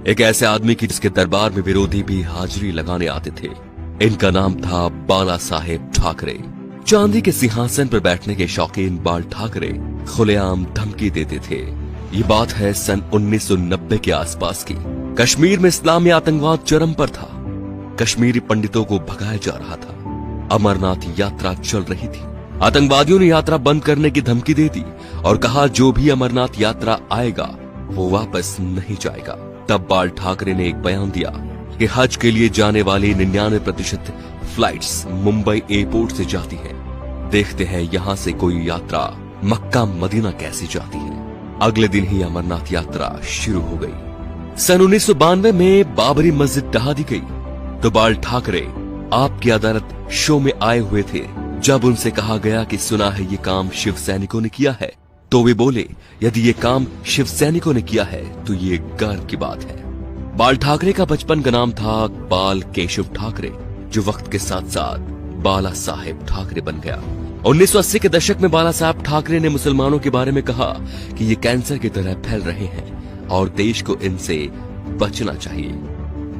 एक ऐसे आदमी की जिसके दरबार में विरोधी भी हाजिरी लगाने आते थे। इनका नाम था बाला साहेब ठाकरे। चांदी के सिंहासन पर बैठने के शौकीन बाल ठाकरे खुलेआम धमकी देते थे। ये बात है सन 1990 के आसपास की। कश्मीर में इस्लामी आतंकवाद चरम पर था। कश्मीरी पंडितों को भगाया जा रहा था। अमरनाथ यात्रा चल रही थी। आतंकवादियों ने यात्रा बंद करने की धमकी दे दी और कहा जो भी अमरनाथ यात्रा आएगा वो वापस नहीं जाएगा। तब बाल ठाकरे ने एक बयान दिया कि हज के लिए जाने वाली 99% फ्लाइट्स मुंबई एयरपोर्ट से जाती हैं। देखते हैं यहां से कोई यात्रा मक्का मदीना कैसी जाती है। अगले दिन ही अमरनाथ यात्रा शुरू हो गई। सन 1992 में बाबरी मस्जिद ढहा दी गई तो बाल ठाकरे आपकी अदालत शो में आए हुए थे। जब उनसे कहा गया कि सुना है ये काम शिव सैनिकों ने किया है, तो वे बोले यदि ये काम शिव सैनिकों ने किया है तो ये गर्व की बात है। बाल ठाकरे का बचपन का नाम था बाल केशव ठाकरे, जो वक्त के साथ साथ बाला साहेब ठाकरे बन गया। 1980 के दशक में बाला साहब ठाकरे ने मुसलमानों के बारे में कहा कि ये कैंसर की तरह फैल रहे हैं और देश को इनसे बचना चाहिए।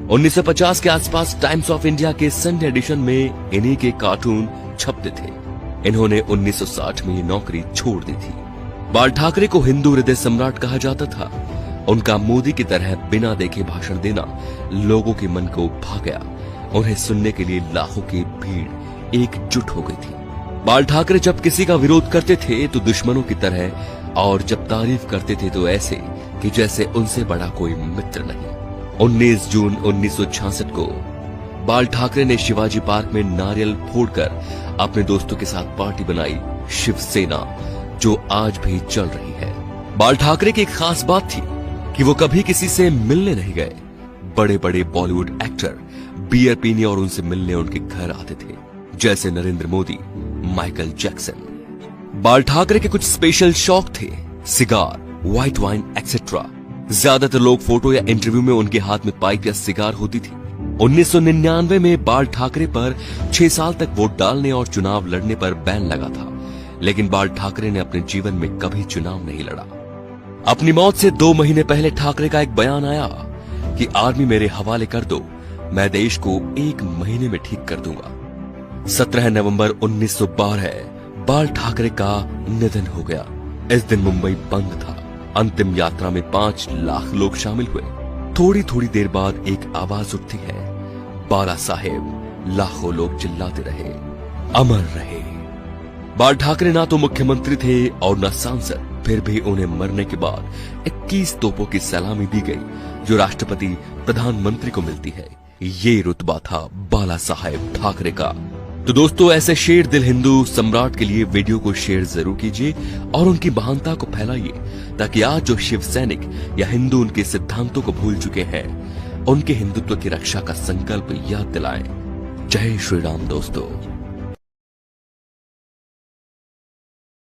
1950 के आसपास टाइम्स ऑफ इंडिया के संडे एडिशन में इन्हीं के कार्टून छपते थे। इन्होंने 1960 में ये नौकरी छोड़ दी थी। बाल ठाकरे को हिंदू हृदय सम्राट कहा जाता था। उनका मोदी की तरह बिना देखे भाषण देना लोगों के मन को भा गया। उन्हें सुनने के लिए लाखों की भीड़ एकजुट हो गई थी। बाल ठाकरे जब किसी का विरोध करते थे तो दुश्मनों की तरह, और जब तारीफ करते थे तो ऐसे कि जैसे उनसे बड़ा कोई मित्र नहीं। 19 जून 1966 को बाल ठाकरे ने शिवाजी पार्क में नारियल फोड़कर अपने दोस्तों के साथ पार्टी बनाई, शिवसेना, जो आज भी चल रही है। बाल ठाकरे की एक खास बात थी कि वो कभी किसी से मिलने नहीं गए। बड़े बड़े बॉलीवुड एक्टर बियर पीने और उनसे मिलने उनके घर आते थे, जैसे नरेंद्र मोदी, माइकल जैक्सन। बाल ठाकरे के कुछ स्पेशल शौक थे, सिगार, व्हाइट वाइन एक्सेट्रा। ज्यादातर लोग फोटो या इंटरव्यू में उनके हाथ में पाइप या सिगार होती थी। 1999 में बाल ठाकरे पर 6 साल तक वोट डालने और चुनाव लड़ने पर बैन लगा था, लेकिन बाल ठाकरे ने अपने जीवन में कभी चुनाव नहीं लड़ा। अपनी मौत से 2 महीने पहले ठाकरे का एक बयान आया कि आर्मी मेरे हवाले कर दो, मैं देश को 1 महीने में ठीक कर दूंगा। 17 नवंबर 1912 बाल ठाकरे का निधन हो गया। इस दिन मुंबई बंद था। अंतिम यात्रा में 5 लाख लोग शामिल हुए। थोड़ी थोड़ी देर बाद एक आवाज उठती है, बाला साहेब। लाखों लोग चिल्लाते रहे, अमर रहे। बाल ठाकरे ना तो मुख्यमंत्री थे और न सांसद, फिर भी उन्हें मरने के बाद 21 तोपों की सलामी दी गई, जो राष्ट्रपति प्रधानमंत्री को मिलती है। ये रुतबा था बाला साहेब ठाकरे का। तो दोस्तों, ऐसे शेर दिल हिंदू सम्राट के लिए वीडियो को शेयर जरूर कीजिए और उनकी महानता को फैलाइए, ताकि आज जो शिव सैनिक या हिंदू उनके सिद्धांतों को भूल चुके हैं, उनके हिंदुत्व की रक्षा का संकल्प याद दिलाएं। जय श्री राम दोस्तों।